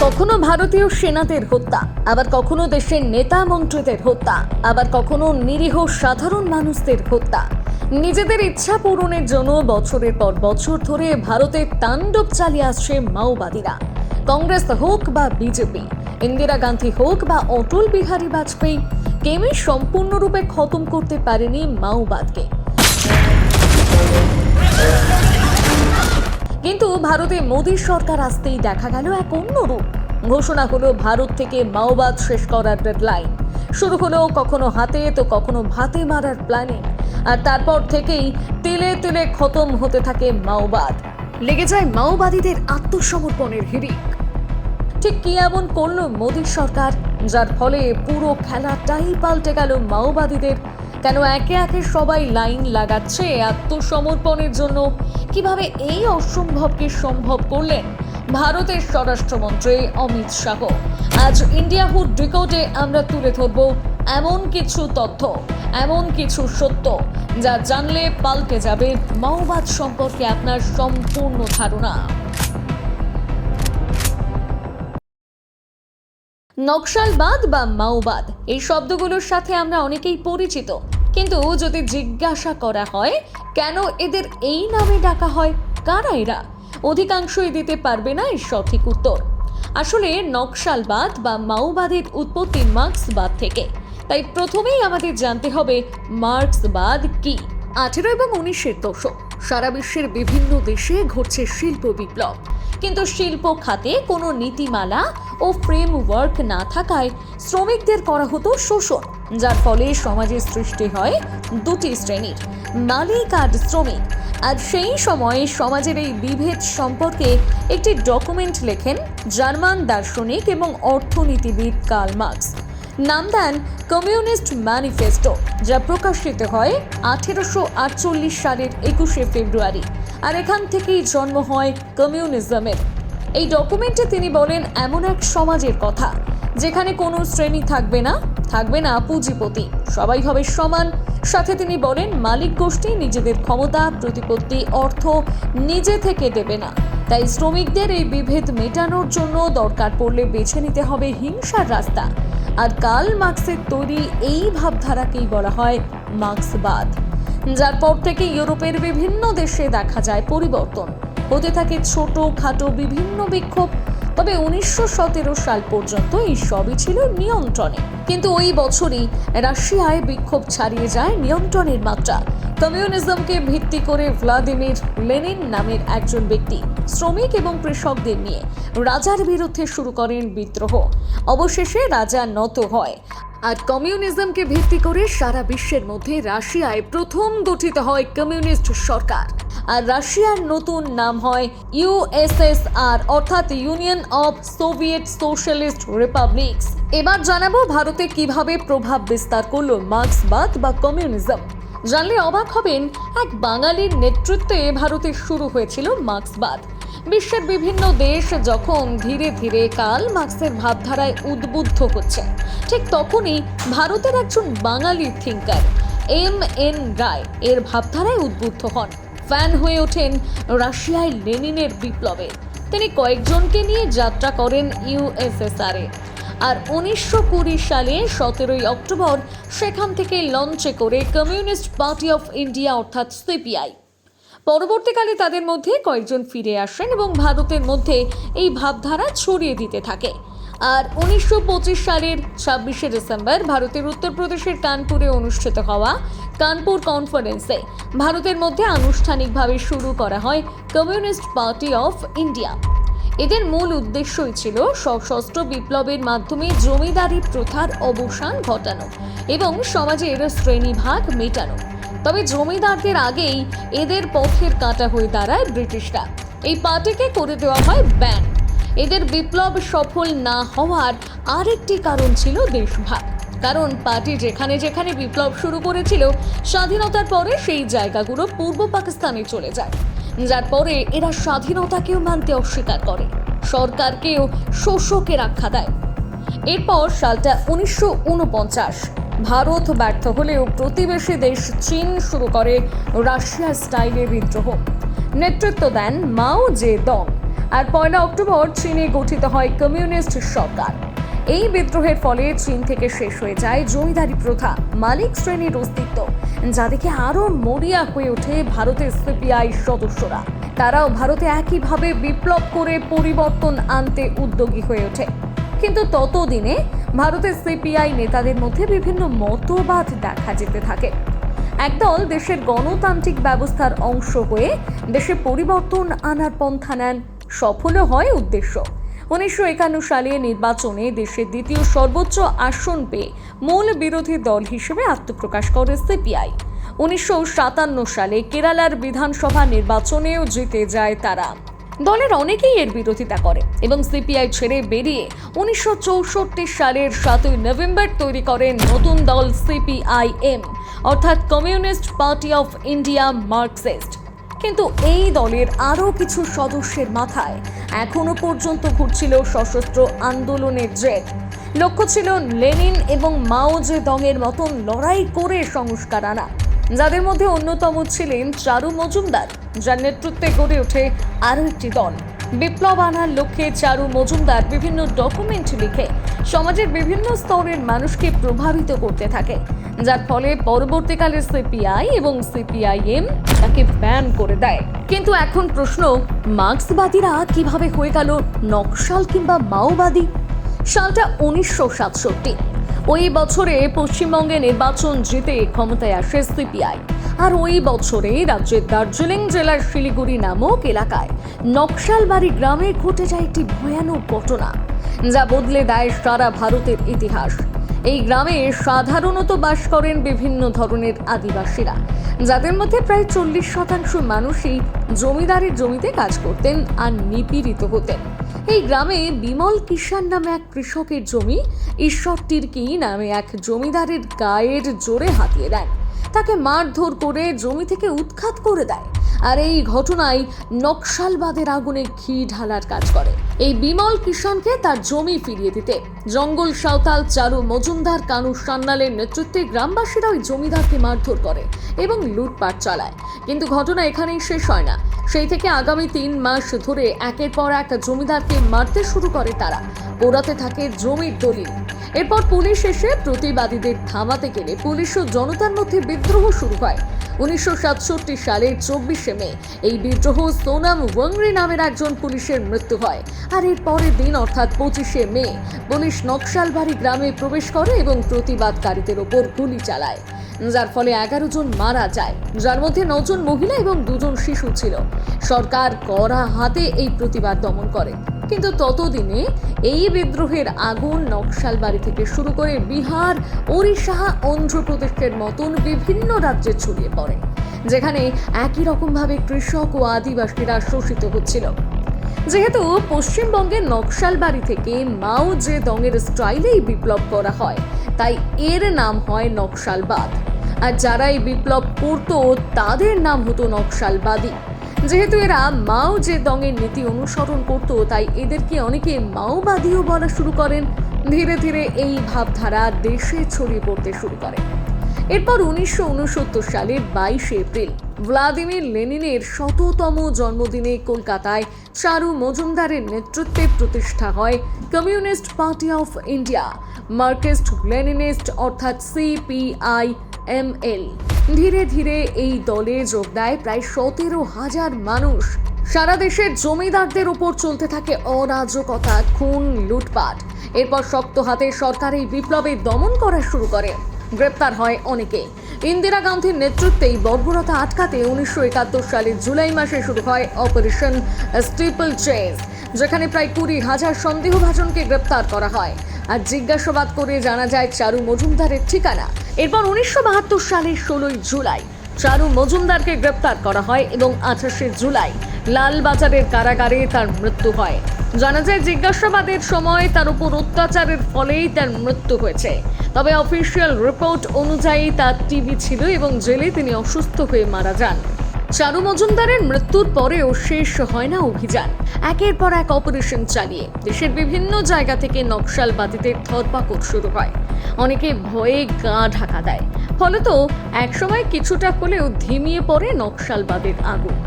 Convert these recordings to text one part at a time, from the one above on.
কখনো ভারতীয় সেনাদের হত্যা, আবার কখনো দেশের নেতা মন্ত্রীদের হত্যা, আবার কখনো নিরীহ সাধারণ মানুষদের হত্যা। নিজেদের ইচ্ছা পূরণের জন্য বছরের পর বছর ধরে ভারতে তাণ্ডব চালিয়ে আসছে মাওবাদীরা। কংগ্রেস হোক বা বিজেপি, ইন্দিরা গান্ধী হোক বা অটল বিহারী বাজপেয়ী, কেউই সম্পূর্ণরূপে খতম করতে পারেনি মাওবাদকে। কিন্তু ভারতে মোদী সরকার আসতেই দেখা গেল এক অন্য রূপ। ঘোষণা হলো ভারত থেকে মাওবাদ শেষ করার ডেডলাইন। শুরু হলো কখনো হাতে তো কখনো ভাতে মারার প্ল্যানিং। আর তারপর থেকেই তেলে তেলে খতম হতে থাকে মাওবাদ। লেগে যায় মাওবাদীদের আত্মসমর্পণের হিড়িক। ঠিক কি এমন করলো মোদী সরকার, যার ফলে পুরো খেলাটাই পাল্টে গেল মাওবাদীদের? কেন একে একে সবাই লাইন লাগাচ্ছে আত্মসমর্পণের জন্য? কিভাবে এই অসম্ভবকে সম্ভব করলেন ভারতের স্বরাষ্ট্রমন্ত্রী অমিত শাহ? আজ ইন্ডিয়া হুড ডিকোডে আমরা তুলে ধরব এমন কিছু তথ্য, এমন কিছু সত্য যা জানলে পাল্টে যাবে মাওবাদ সম্পর্কে আপনার সম্পূর্ণ ধারণা। নকশালবাদ বা মাওবাদ, এই শব্দগুলোর সাথে আমরা অনেকেই পরিচিত, কিন্তু যদি জিজ্ঞাসা করা হয় কেন এদের এই নামে ডাকা হয়, কারা এরা, অধিকাংশই দিতে পারবে না এর সঠিক উত্তর। আসলে নকশালবাদ বা মাওবাদের উৎপত্তি মার্ক্সবাদ থেকে। তাই প্রথমেই আমাদের জানতে হবে মার্ক্সবাদ কি। 18 এবং 19-এর দশক সারা বিশ্বের বিভিন্ন দেশে ঘটছে শিল্প বিপ্লব, কিন্তু শিল্প খাতে কোনো নীতিমালা ও ফ্রেমওয়ার্ক না থাকায় শ্রমিকদের করা হতো শোষণ, যার ফলে সমাজে সৃষ্টি হয় দুটি শ্রেণীর, মালিক আর শ্রমিক। আর সেই সময় সমাজের এই বিভেদ সম্পর্কে একটি ডকুমেন্ট লেখেন জার্মান দার্শনিক এবং অর্থনীতিবিদ কার্ল মার্কস। নাম দেন কমিউনিস্ট ম্যানিফেস্টো, যা প্রকাশিত হয় 1848 সালের 21শে ফেব্রুয়ারি। আর এখান থেকেই জন্ম হয় কমিউনিজমের। এই ডকুমেন্টে তিনি বলেন এমন এক সমাজের কথা যেখানে কোনো শ্রেণী থাকবে না, থাকবে না পুঁজিপতি, সবাই হবে সমান। সাথে তিনি বলেন মালিক গোষ্ঠী নিজেদের ক্ষমতা, প্রতিপত্তি, অর্থ নিজে থেকে দেবে না। তাই শ্রমিকদের এই বিভেদ মেটানোর জন্য দরকার পড়লে বেছে নিতে হবে হিংসার রাস্তা। আর কার্ল মার্কসের তৈরি এই ভাবধারাকেই বলা হয় মার্ক্সবাদ, যার পর থেকে ইউরোপের বিভিন্ন দেশে দেখা যায় পরিবর্তন। হতে থাকে ছোট খাটো বিভিন্ন বিক্ষোভ। তবে 1917 সাল পর্যন্ত এই সবই ছিল নিয়ন্ত্রণে। কিন্তু ওই বছরই রাশিয়ায় বিক্ষোভ ছাড়িয়ে যায় নিয়ন্ত্রণের মাত্রা। কমিউনিজমকে ভিত্তি করে ভ্লাদিমির লেনিন নামের একজন ব্যক্তি শ্রমিক এবং কৃষকদের নিয়ে রাজার বিরুদ্ধে শুরু করেন বিদ্রোহ। অবশেষে রাজা নত হয়, আর কমিউনিজমকে ভিত্তি করে সারা বিশ্বের মধ্যে রাশিয়ায় প্রথম গঠিত হয় কমিউনিস্ট সরকার। আর রাশিয়ার নতুন নাম হয় ইউএসএসআর, অর্থাৎ ইউনিয়ন অফ সোভিয়েত সোশ্যালিস্ট রিপাবলিকস। এবার জানাবো ভারতে কিভাবে প্রভাব বিস্তার করলো মার্ক্সবাদ বা কমিউনিজম। জানলে অবাক হবেন, এক বাঙালির নেতৃত্বে ভারতে শুরু হয়েছিল মার্ক্সবাদ। বিশ্বের বিভিন্ন দেশ যখন ধীরে ধীরে কার্ল মার্ক্সের ভাবধারায় উদ্বুদ্ধ হচ্ছে, ঠিক তখনই ভারতের একজন বাঙালি থিঙ্কার এম.এন. রায় এর ভাবধারায় উদ্বুদ্ধ হন। ফ্যান হয়ে ওঠেন রাশিয়ায় লেনিনের বিপ্লবে। তিনি কয়েকজনকে নিয়ে যাত্রা করেন ইউএসএসআর-এ। আর 1920 সালে 17 অক্টোবর সেখান থেকে লঞ্চে করে কমিউনিস্ট পার্টি অফ ইন্ডিয়া অর্থাৎ সিপিআই। পরবর্তীকালে তাদের মধ্যে কয়েকজন ফিরে আসেন এবং ভারতের মধ্যে এই ভাবধারা ছড়িয়ে দিতে থাকে। আর 1925 সালের 26শে ডিসেম্বর ভারতের উত্তরপ্রদেশের কানপুরে অনুষ্ঠিত হওয়া কানপুর কনফারেন্সে ভারতের মধ্যে আনুষ্ঠানিকভাবে শুরু করা হয় কমিউনিস্ট পার্টি অফ ইন্ডিয়া। এদের মূল উদ্দেশ্যই ছিল সশস্ত্র বিপ্লবের মাধ্যমে জমিদারি প্রথার অবসান ঘটানো এবং সমাজের শ্রেণীভাগ মেটানো। তবে জমিদারদের আগেই এদের পথের কাঁটা হয়ে দাঁড়ায় ব্রিটিশরা। এই পার্টিকে করে দেওয়া হয় ব্যান। এদের বিপ্লব সফল না হওয়ার আরেকটি কারণ ছিল দেশভাগ। কারণ পার্টি যেখানে যেখানে বিপ্লব শুরু করেছিল, স্বাধীনতার পরে সেই জায়গাগুলো পূর্ব পাকিস্তানে চলে যায়, যার পরে এরা স্বাধীনতাকেও মানতে অস্বীকার করে, সরকারকেও শোষকের আখ্যা দেয়। এরপর সালটা 1949। ভারত ব্যর্থ হলেও প্রতিবেশী দেশ চীন শুরু করে রাশিয়া স্টাইলে বিদ্রোহ। নেতৃত্ব দেন মাও জেদং। আর 1 অক্টোবর চীনে গঠিত হয় কমিউনিস্ট সরকার। এই বিদ্রোহের ফলে চীন থেকে শেষ হয়ে যায় জমিদারি প্রথা, মালিক শ্রেণীর অস্তিত্ব, যা দেখে আরো মরিয়া হয়ে ওঠে ভারতের সিপিআই সদস্যরা। তারাও ভারতে একইভাবে বিপ্লব করে পরিবর্তন আনতে উদ্যোগী হয়ে ওঠে। কিন্তু ততদিনে ভারতের সিপিআই নেতাদের মধ্যে বিভিন্ন মতবাদ দেখা যেতে থাকে। একদল দেশের গণতান্ত্রিক ব্যবস্থার অংশ হয়ে দেশে পরিবর্তন আনার পন্থা নেন, সফল হয় উদ্দেশ্য। 1951 সালে নির্বাচনে দেশের দ্বিতীয় সর্বোচ্চ আসন পেয়ে মূল বিরোধী দল হিসেবে আত্মপ্রকাশ করে সিপিআই। 1957 সালে কেরালার বিধানসভা নির্বাচনেও জিতে যায় তারা। দলের অনেকেই এর বিরোধিতা করে এবং সিপিআই ছেড়ে বেরিয়ে 1964 সালের 7 নভেম্বর তৈরি করেন নতুন দল সিপিআইএম, অর্থাৎ communist party of India Marxist. কিন্তু এই দলের আরও কিছু সদস্যের মাথায় এখনো পর্যন্ত ঘুরছিল সশস্ত্র আন্দোলনের জেদ। লক্ষ্য ছিল লেনিন এবং মাও জেদংয়ের মতন লড়াই করে সংস্কার আনা, যাদের মধ্যে অন্যতম ছিলেন চারু মজুমদার, যার নেতৃত্বে গড়ে ওঠে আরও একটি দল। বিপ্লব আনার লক্ষ্যে চারু মজুমদার বিভিন্ন ডকুমেন্ট লিখে সমাজের বিভিন্ন স্তরের মানুষকে প্রভাবিত করতে থাকে, যার ফলে পরবর্তীকালে সিপিআই এবং সিপিআইএম তাকে ব্যান করে দেয়। কিন্তু এখন প্রশ্ন, মার্ক্সবাদীরা কিভাবে হয়ে গেল নকশাল কিংবা মাওবাদী? সালটা 1967। ওই বছরে পশ্চিমবঙ্গে নির্বাচন জিতে ক্ষমতায় আসে সিপিআই। আর ওই বছরে রাজ্যের দার্জিলিং জেলার শিলিগুড়ি নামক এলাকায় নকশালবাড়ি গ্রামে ঘটে যায় একটি ভয়ানক ঘটনা, যা বদলে দেয় সারা ভারতের ইতিহাস। এই গ্রামে সাধারণত বাস করেন বিভিন্ন ধরনের আদিবাসীরা, যাদের মধ্যে প্রায় 40% মানুষই জমিদারের জমিতে কাজ করতেন আর নিপীড়িত হতেন। এই গ্রামে বিমল কিষাণ নামে এক কৃষকের জমি ঈশ্বর তির্কি নামে এক জমিদারের গায়ের জোরে হাতিয়ে দেন, তাকে মারধর করে জমি থেকে উৎখাত করে দেয়। আর এই ঘটনায় নকশালবাদের আগুনে ঘি ঢালার কাজ করে। এই বিমল কিষাণকে তার জমি ফিরিয়ে দিতে জঙ্গল সাঁওতাল চারু মজুমদার, কানু সান্যালের নেতৃত্বে গ্রামবাসীরা ওই জমিদারকে মারধর করে এবং লুটপাট চালায়। কিন্তু ঘটনা এখানেই শেষ হয় না। সেই থেকে আগামী 3 মাস ধরে একের পর এক জমিদারকে মারতে শুরু করে তারা, পোড়াতে থাকে জমির দলিল। এরপর পুলিশ এসে প্রতিবাদীদের থামাতে গেলে পুলিশ ও জনতার মধ্যে বিদ্রোহ শুরু হয়। 1967 সালের 24শে মে এই বিদ্রোহ সোনাম ওয়াংরি নামের একজন পুলিশের মৃত্যু হয়। আর এর পরের দিন অর্থাৎ 25শে মে পুলিশ নকশালবাড়ি গ্রামে প্রবেশ করে এবং প্রতিবাদকারীদের ওপর গুলি চালায়, যার ফলে 11 জন মারা যায়, যার মধ্যে 9 জন মহিলা এবং 2 জন শিশু ছিল। সরকার কড়া হাতে এই প্রতিবাদ দমন করে। কিন্তু ততদিনে এই বিদ্রোহের আগুন নকশালবাড়ি থেকে শুরু করে বিহার, ওড়িশা, অন্ধ্রপ্রদেশের মতন বিভিন্ন রাজ্যে ছড়িয়ে পড়ে, যেখানে একই রকমভাবে কৃষক ও আদিবাসীরা শোষিত হচ্ছিল। যেহেতু পশ্চিমবঙ্গের নকশালবাড়ি থেকে মাও জেদংয়ের স্টাইলেই বিপ্লব করা হয়, তাই এর নাম হয় নকশালবাদ। আর যারা এই বিপ্লব করতো তাদের নাম হতো নকশালবাদী। যেহেতু এরা মাও জেদংয়ের নীতি অনুসরণ করত, তাই এদেরকে অনেকে মাওবাদীও বলা শুরু করেন। ধীরে ধীরে এই ভাবধারা দেশে ছড়িয়ে পড়তে শুরু করে। এরপর 1969 সালের 22শে এপ্রিল ভ্লাদিমির লেনিনের 100তম জন্মদিনে কলকাতায় চারু মজুমদারের নেতৃত্বে প্রতিষ্ঠা হয় communist party of India Marxist Leninist, অর্থাৎ সিপিআইএমএল। ধীরে ধীরে এই দলে যোগ দেয় প্রায় 17,000 মানুষ। সারা দেশের জমিদারদের উপর চলতে থাকে অরাজকতা, খুন, লুটপাট। এরপর শক্ত হাতে সরকার এই বিপ্লবে দমন করা শুরু করে। গ্রেপ্তার হয় অনেকে। ইন্দিরা গান্ধীর নেতৃত্বেই বর্বরতা আটকাতে 1971 সালের জুলাই মাসে শুরু হয় অপারেশন স্টিপল চেজ, যেখানে প্রায় 20,000 সন্দেহভাজনকে গ্রেপ্তার করা হয়। আর জিজ্ঞাসাবাদ করে জানা যায় চারু মজুমদারের ঠিকানা। এরপর 1972 সালের 16ই জুলাই চারু মজুমদারকে গ্রেপ্তার করা হয় এবং 28শে জুলাই লালবাজারের কারাগারে তার মৃত্যু হয়। জানা যায় জিজ্ঞাসাবাদের সময় তার উপর অত্যাচারের ফলেই তার মৃত্যু হয়েছে। তবে অফিসিয়াল রিপোর্ট অনুযায়ী তার টিবি ছিল এবং জেলে তিনি অসুস্থ হয়ে মারা যান। চারু মজুমদারের মৃত্যুর পরেও শেষ হয় না অভিযান। একের পর এক অপারেশন চালিয়ে দেশের বিভিন্ন জায়গা থেকে নকশালবাদীদের ধরপাকড় শুরু হয়। অনেকে ভয়ে গা ঢাকা দেয়। ফলত একসময় কিছুটা হলেও ধিমিয়ে পড়ে নকশালবাদের আগুন।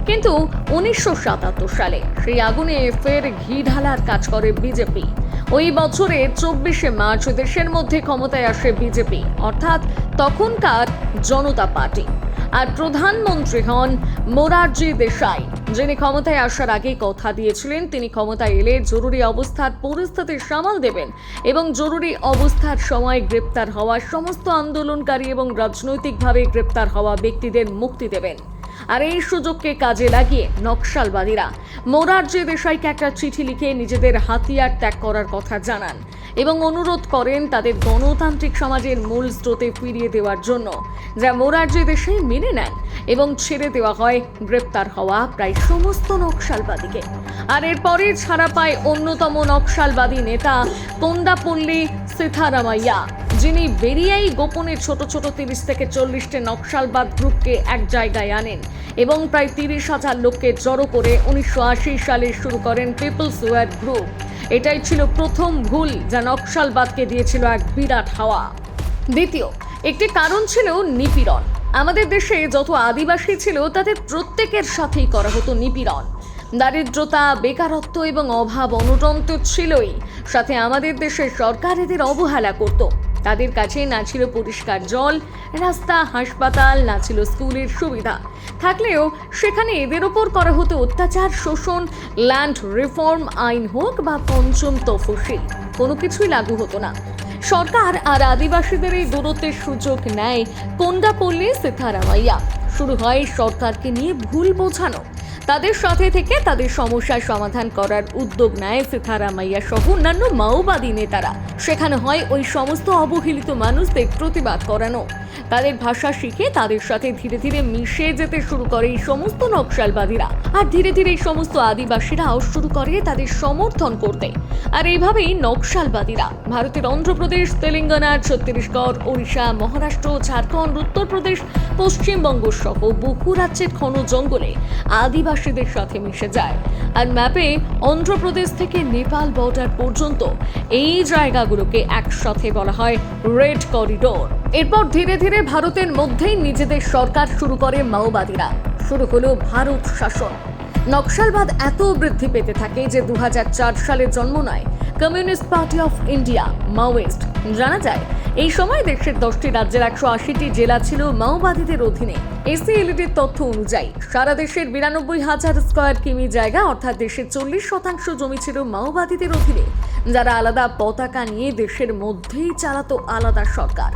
কিন্তু 1977 সালে সেই আগুনে ফের ঘি ঢালার কাজ করে বিজেপি। ওই বছরে 24শে মার্চ দেশের মধ্যে ক্ষমতায় আসে বিজেপি, অর্থাৎ তখনকার জনতা পার্টি। আর প্রধানমন্ত্রী হন মোরারজি দেশাই, যিনি ক্ষমতায় আসার আগে কথা দিয়েছিলেন তিনি ক্ষমতায় এলে জরুরি অবস্থার পরিস্থিতি সামাল দেবেন এবং জরুরি অবস্থার সময় গ্রেপ্তার হওয়া সমস্ত আন্দোলনকারী এবং রাজনৈতিকভাবে গ্রেপ্তার হওয়া ব্যক্তিদের মুক্তি দেবেন। আর এই সুযোগকে কাজে লাগিয়ে নকশালবাদীরা মোরারজি দেশাইকে একটা চিঠি লিখে নিজেদের হাতিয়ার ত্যাগ করার কথা জানান এবং অনুরোধ করেন তাদের গণতান্ত্রিক সমাজের মূল স্রোতে ফিরিয়ে দেওয়ার জন্য, যা মোরারজি দেশাই মেনে নেন এবং ছেড়ে দেওয়া হয় গ্রেপ্তার হওয়া প্রায় সমস্ত নকশালবাদীকে। আর এরপরে ছাড়া পায় অন্যতম নকশালবাদী নেতা কোন্ডাপল্লী সিথারামাইয়া, যিনি বেরিয়েই গোপনে ছোট ছোট 30 থেকে 40টি নকশালবাদ গ্রুপকে এক জায়গায় আনেন এবং প্রায় 30,000 লোককে জড়ো করে 1980 সালে শুরু করেন পিপলস ওয়ার গ্রুপ। এটাই ছিল প্রথম ভুল যা নকশালবাদকে দিয়েছিল এক বিরাট হাওয়া। দ্বিতীয় একটি কারণ ছিল নিপীড়ন। আমাদের দেশে যত আদিবাসী ছিল তাদের প্রত্যেকের সাথেই করা হতো নিপীড়ন। দারিদ্রতা, বেকারত্ব এবং অভাব অনটন তো ছিলই, সাথে আমাদের দেশের সরকার এদের অবহেলা করত। তাদের কাছে না ছিল পরিষ্কার জল, রাস্তা, হাসপাতাল, না ছিল স্কুলের সুবিধা। থাকলেও সেখানে এদের ওপর করা হতো অত্যাচার, শোষণ। ল্যান্ড রিফর্ম আইন হোক বা পঞ্চম তফসিল, কোনো কিছুই লাগু হতো না। সরকার আর আদিবাসীদের এই দূরত্বের সুযোগ নেয় কোন্ডাপল্লী সিথারামাইয়া। শুরু হয় সরকারকে নিয়ে ভুল বোঝানো। তাদের সাথে থেকে তাদের সমস্যার সমাধান করার উদ্যোগ নেয় সিথারামাইয়া সহ অন্যান্য মাওবাদী নেতারা। সেখানে হয় ওই সমস্ত অবহেলিত মানুষদের প্রতিবাদ করানো। তাদের ভাষা শিখে তাদের সাথে ধীরে ধীরে মিশে যেতে শুরু করে এই সমস্ত নকশালবাদীরা। আর ধীরে ধীরে এই সমস্ত আদিবাসীরাও শুরু করে তাদের সমর্থন করতে। আর এইভাবেই নকশালবাদীরা ভারতের অন্ধ্রপ্রদেশ, তেলেঙ্গানা, ছত্তিশগড়, ওড়িশা, মহারাষ্ট্র, ঝাড়খণ্ড, উত্তরপ্রদেশ, পশ্চিমবঙ্গ সহ বহু রাজ্যের ঘন জঙ্গলে আদিবাসীদের সাথে মিশে যায়। আর ম্যাপে অন্ধ্রপ্রদেশ থেকে নেপাল বর্ডার পর্যন্ত এই জায়গাগুলোকে একসাথে বলা হয় রেড করিডোর। এরপর ধীরে ধীরে ভারতের মধ্যেই নিজেদের সরকার শুরু করে মাওবাদীরা। শুরু হলো ভারত শাসন। নকশালবাদ এত বৃদ্ধি পেতে থাকে যে 2004 সালে জন্ম নেয় communist party of India, Maoist. জানা যায় এই সময় দেশের 10টি রাজ্যের 180টি জেলা ছিল মাওবাদীদের অধীনে। এসিএলটির তথ্য অনুযায়ী সারা দেশের 92,000 স্কয়ার কিমি জায়গা অর্থাৎ দেশের 40% জমি ছিল মাওবাদীদের অধীনে, যারা আলাদা পতাকা নিয়ে দেশের মধ্যেই চালাতো আলাদা সরকার,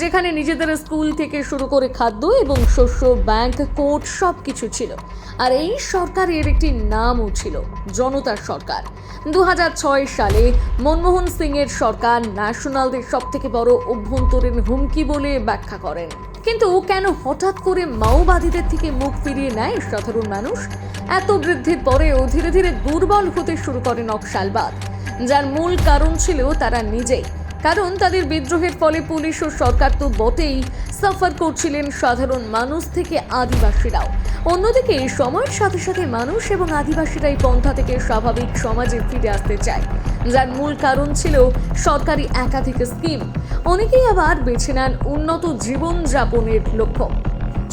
যেখানে নিজেদের স্কুল থেকে শুরু করে খাদ্য এবং শস্য, ব্যাংক, কোর্ট সবকিছু ছিল। আর এই সরকারের একটি নামও ছিল জনতার সরকার। 2006 সালে মনমোহন সিং এর সরকার ন্যাশনালদের সব থেকে বড় অভ্যন্তরীণ হুমকি বলে ব্যাখ্যা করেন। কিন্তু কেন হঠাৎ করে মাওবাদীদের থেকে মুখ ফিরিয়ে নেয় সাধারণ মানুষ? এত বৃদ্ধির পরেও ধীরে ধীরে দুর্বল হতে শুরু করে নকশালবাদ, যার মূল কারণ ছিল তারা নিজেই। কারণ তাদের বিদ্রোহের ফলে পুলিশ ও সরকার তো বটেই, সাফার করছিলেন সাধারণ মানুষ থেকে আদিবাসীরাও। অন্যদিকে সময়ের সাথে সাথে মানুষ এবং আদিবাসীরা এই পন্থা থেকে স্বাভাবিক সমাজে ফিরে আসতে চায়, যার মূল কারণ ছিল সরকারি একাধিক স্কিম। অনেকেই আবার বেছে নেন উন্নত জীবনযাপনের লক্ষ্য।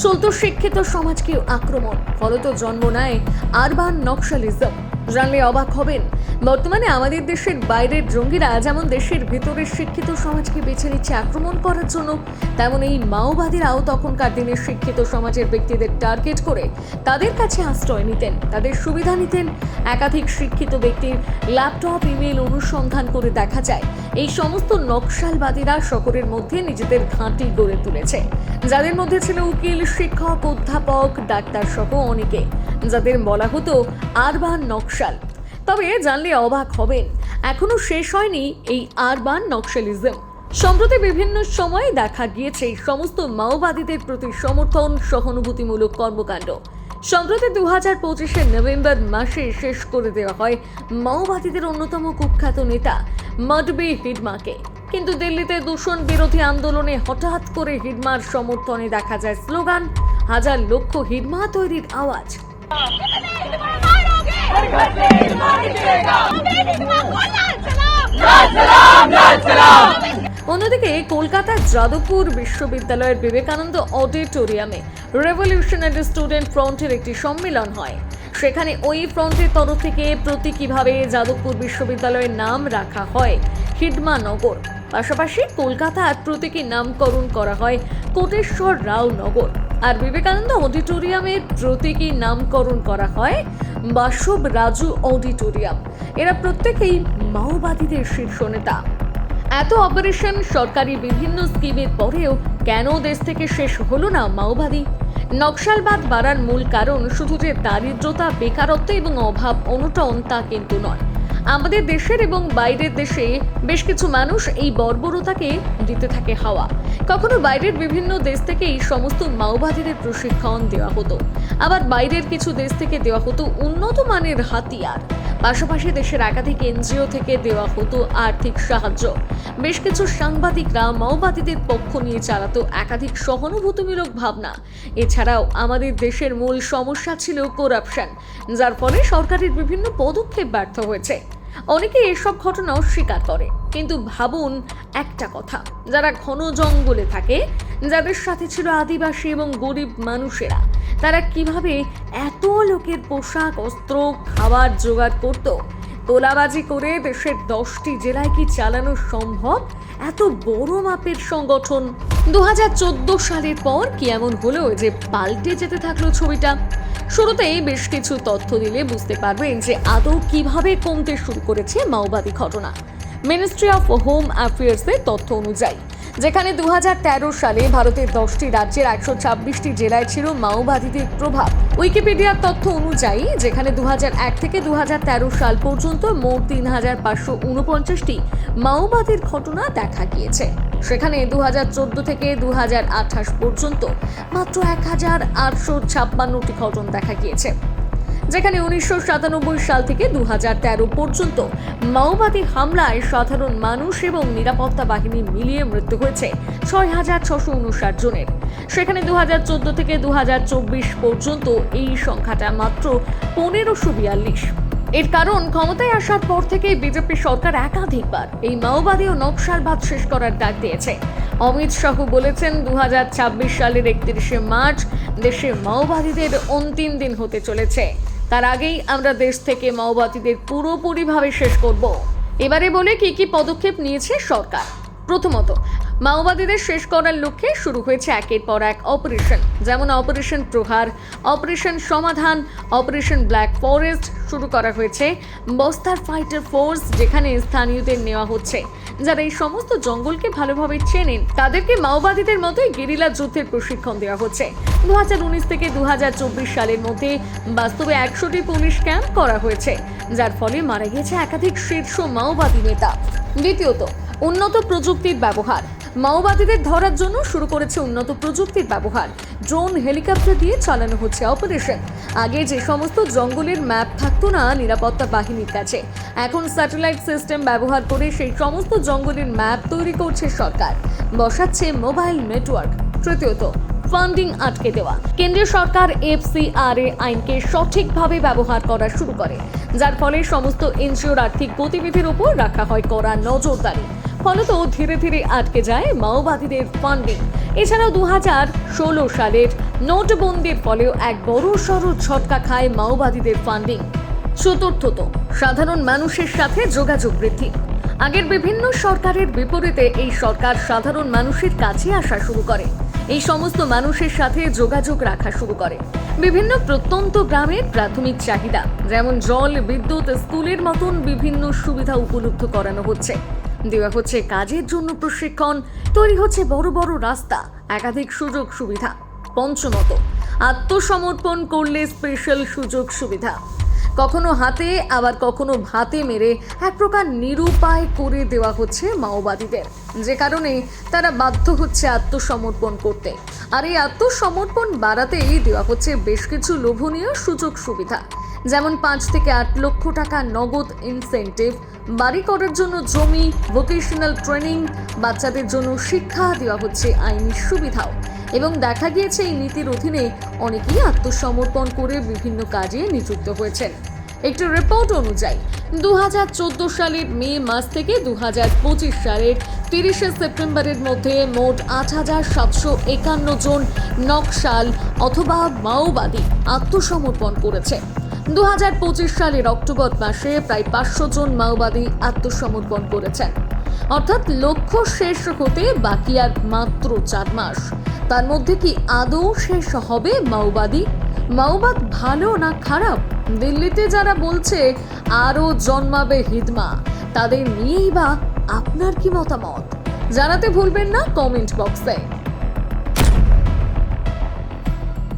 চলতো শিক্ষিত সমাজকে আক্রমণ, ফলত জন্ম নেয় আরবান নকশালিজম। জানলে অবাক হবেন, বর্তমানে আমাদের দেশের বাইরের জঙ্গিরা যেমন দেশের ভেতরের শিক্ষিত সমাজকে বেছে নিচ্ছে আক্রমণ করার জন্য, তেমন এই মাওবাদীরাও তখনকার দিনের শিক্ষিত সমাজের ব্যক্তিদের টার্গেট করে তাদের কাছে আশ্রয় নিতেন, তাদের সুবিধা নিতেন। একাধিক শিক্ষিত ব্যক্তির ল্যাপটপ, ইমেল অনুসন্ধান করে দেখা যায় এই সমস্ত নকশালবাদীরা শহরের মধ্যে নিজেদের ঘাঁটি গড়ে তুলেছে, যাদের মধ্যে ছিল উকিল, শিক্ষক, অধ্যাপক, ডাক্তার সহ অনেকে, যাদের বলা হতো আরবান নকশাল। তবে জানলে অবাক হবেন, এখনো শেষ হয়নি এই আরবান নকশালিজম। সম্প্রতি বিভিন্ন সময়ে দেখা গিয়েছে এই সমস্ত মাওবাদীদের প্রতি সমর্থন, সহানুভূতিমূলক কর্মকাণ্ড। সম্প্রতি 2025 নভেম্বর মাসে শেষ করে দেওয়া হয় মাওবাদীদের অন্যতম কুখ্যাত নেতা মডবি হিডমাকে। কিন্তু দিল্লিতে দূষণ বিরোধী আন্দোলনে হঠাৎ করে হিডমার সমর্থনে দেখা যায় স্লোগান, হাজার লক্ষ হিডমা তৈরির আওয়াজ। অন্যদিকে কলকাতার যাদবপুর বিশ্ববিদ্যালয়ের বিবেকানন্দ অডিটোরিয়ামে রেভলিউশনারি স্টুডেন্ট ফ্রন্টের একটি সম্মেলন হয়। সেখানে ওই ফ্রন্টের তরফ থেকে প্রতীকীভাবে যাদবপুর বিশ্ববিদ্যালয়ের নাম রাখা হয় হিডমানগর। পাশাপাশি কলকাতার প্রতীকী নামকরণ করা হয় কোটেশ্বর রাও নগর। আর বিবেকানন্দ অডিটোরিয়ামের প্রতীকী নামকরণ করা হয় বাসব রাজু অডিটোরিয়াম। এরা প্রত্যেকেই মাওবাদীদের শীর্ষ নেতা। এত অপারেশন, সরকারি বিভিন্ন স্কিমের পরেও কেন দেশ থেকে শেষ হলো না মাওবাদী? নকশালবাদ বাড়ার মূল কারণ শুধু যে দারিদ্রতা, বেকারত্ব এবং অভাব অনটন তা কিন্তু নয়। আমাদের দেশের এবং বাইরের দেশে বেশ কিছু মানুষ এই বর্বরতাকে দিতে থাকে হাওয়া। কখনো বাইরের বিভিন্ন দেশ থেকে এই সমস্ত মাওবাদীদের প্রশিক্ষণ দেওয়া হতো, আবার বাইরের কিছু দেশ থেকে দেওয়া হতো উন্নত মানের হাতিয়ার। পাশাপাশি দেশের একাধিক এনজিও থেকে দেওয়া হতো আর্থিক সাহায্য। বেশ কিছু সাংবাদিকরা মাওবাদীদের পক্ষ নিয়ে চালাতো একাধিক সহানুভূতিমূলক ভাবনা। এছাড়াও আমাদের দেশের মূল সমস্যা ছিল করাপশন, যার ফলে সরকারের বিভিন্ন পদক্ষেপ ব্যর্থ হয়েছে। অনেকে এসব ঘটনা অস্বীকার করে, কিন্তু ভাবুন একটা কথা, যারা ঘন জঙ্গলে থাকে, যাদের সাথে ছিল আদিবাসী এবং গরিব মানুষেরা, তারা কিভাবে এত লোকের পোশাক, অস্ত্র, খাবার জোগাড় করত? তোলাবাজি করে দেশের 10টি জেলায় কি চালানো সম্ভব এত বড় মাপের সংগঠন? 2014 সালের পর কি এমন হলো যে পাল্টে যেতে থাকলো ছবিটা? শুরুতেই বেশ কিছু তথ্য দিলে বুঝতে পারবেন যে আদৌ কিভাবে কমতে শুরু করেছে মাওবাদী ঘটনা। মিনিস্ট্রি অফ হোম অ্যাফেয়ার্সের তথ্য অনুযায়ী, যেখানে 2013 সালে ভারতের 10টি রাজ্যের 126টি জেলায় ছিল মাওবাদীদের প্রভাব। উইকিপিডিয়ার তথ্য অনুযায়ী, যেখানে 2001 থেকে 2013 সাল পর্যন্ত মোট 3549টি মাওবাদীর ঘটনা দেখা গিয়েছে, সেখানে 2014 থেকে 2028 পর্যন্ত মাত্র 1856টি ঘটনা দেখা গিয়েছে। যেখানে 1997 সাল থেকে 2013 পর্যন্ত মাওবাদী হামলায় সাধারণ মানুষ এবং নিরাপত্তা বাহিনী মিলিয়ে মৃত্যু হয়েছে 6659 জনের। সেখানে 2014 থেকে 2024 পর্যন্ত এই সংখ্যাটা মাত্র 1542। এর কারণ, ক্ষমতায় আসার পর থেকে বিজেপি সরকার একাধিকবার এই মাওবাদী ও নকশালবাদ শেষ করার ডাক দিয়েছে। অমিত শাহ বলেছেন 2026 সালের 31শে মার্চ দেশে মাওবাদীদের অন্তিম দিন হতে চলেছে। তার আগেই আমরা দেশ থেকে মাওবাদীদের পুরোপুরিভাবে শেষ করব। এবারে বলে কি কি পদক্ষেপ নিয়েছে সরকার। প্রথমত, মাওবাদীদের শেষ করার লক্ষ্যে শুরু হয়েছে একের পর এক অপারেশন, যেমন অপারেশন প্রহার, অপারেশন সমাধান, অপারেশন ব্ল্যাক ফরেস্ট। শুরু করা হয়েছে বস্তার ফাইটার ফোর্স, যেখানে স্থানীয়দের নেওয়া হচ্ছে যারা এই সমস্ত জঙ্গলকে ভালোভাবে চেনেন, তাদেরকে মাওবাদীদের মতোই গেরিলা যুদ্ধের প্রশিক্ষণ দেওয়া হচ্ছে। 2019 থেকে 2024 সালের মধ্যে বাস্তবে 100টি পুলিশ ক্যাম্প করা হয়েছে, যার ফলে মারা গিয়েছে একাধিক শীর্ষ মাওবাদী নেতা। দ্বিতীয়ত, উন্নত প্রযুক্তির ব্যবহার। মাওবাদীদের ধরার জন্য শুরু করেছে উন্নত প্রযুক্তির ব্যবহার। ড্রোন, হেলিকপ্টার দিয়ে চালানো হচ্ছে অপারেশন। আগে যে সমস্ত জঙ্গলের ম্যাপ থাকতো না নিরাপত্তা বাহিনীর কাছে, এখন স্যাটেলাইট সিস্টেম ব্যবহার করে সেই সমস্ত জঙ্গলের ম্যাপ তৈরি করছে সরকার, বসাচ্ছে মোবাইল নেটওয়ার্ক। তৃতীয়ত, ফান্ডিং আটকে দেওয়া। কেন্দ্রীয় সরকার FCRA আইনকে সঠিকভাবে ব্যবহার করা শুরু করে, যার ফলে সমস্ত এনজিওর আর্থিক গতিবিধির উপর রাখা হয় কড়া নজরদারি। ফলত ধীরে ধীরে আটকে যায় মাওবাদীদের ফান্ডিং। এছাড়াও 2016 সালের নোটবন্দির ফলেও এক বড় সড় ঝটকা খায় মাওবাদীদের ফান্ডিং। চতুর্থত, সাধারণ মানুষের সাথে যোগাযোগ বৃদ্ধি। আগের বিভিন্ন সরকারের বিপরীতে এই সরকার সাধারণ মানুষের কাছে আসা শুরু করে, এই সমস্ত মানুষের সাথে যোগাযোগ রাখা শুরু করে। বিভিন্ন প্রত্যন্ত গ্রামের প্রাথমিক চাহিদা, যেমন জল, বিদ্যুৎ, স্কুলের মতন বিভিন্ন সুবিধা উপলব্ধ করানো হচ্ছে। দেওয়া হচ্ছে কাজের জন্য প্রশিক্ষণ, তৈরি হচ্ছে বড় বড় রাস্তা, একাধিক সুযোগ সুবিধা। পঞ্চমত, আত্মসমর্পণ করলে স্পেশাল সুযোগ সুবিধা। কখনো হাতে আবার কখনো ভাতে মেরে এক প্রকার নিরুপায় করে দেওয়া হচ্ছে মাওবাদীদের, যে কারণে তারা বাধ্য হচ্ছে আত্মসমর্পণ করতে। আর এই আত্মসমর্পণ বাড়াতেই দেওয়া হচ্ছে বেশ কিছু লোভনীয় সুযোগ সুবিধা, যেমন 5 থেকে 8 লক্ষ টাকা নগদ ইনসেন্টিভ, বাড়ি করার জন্য জমি, ভোকেশনাল ট্রেনিং, বাচ্চাদের জন্য শিক্ষা, দেওয়া হচ্ছে আইনি সুবিধাও। এবং দেখা গিয়েছে এই নীতির অধীনে অনেকেই আত্মসমর্পণ করে বিভিন্ন কাজে নিযুক্ত হয়েছেন। একটি রিপোর্ট অনুযায়ী 2014 সালের মে মাস থেকে 2025 সালের 30শে সেপ্টেম্বরের মধ্যে মোট 8,751 জন নকশাল অথবা মাওবাদী আত্মসমর্পণ করেছে। 2025 সালের অক্টোবর মাসে প্রায় 500 জন মাওবাদী আত্মসমর্পণ করেছেন। অর্থাৎ লক্ষ্য শেষ হতে বাকি আর মাত্র 4 মাস। তার মধ্যে কি আদৌ শেষ হবে মাওবাদ ভালো না খারাপ? দিল্লিতে যারা বলছে আরও জন্মাবে হিদমা, তাদের নিয়েই বা আপনার কি মতামত? জানাতে ভুলবেন না কমেন্ট বক্সে।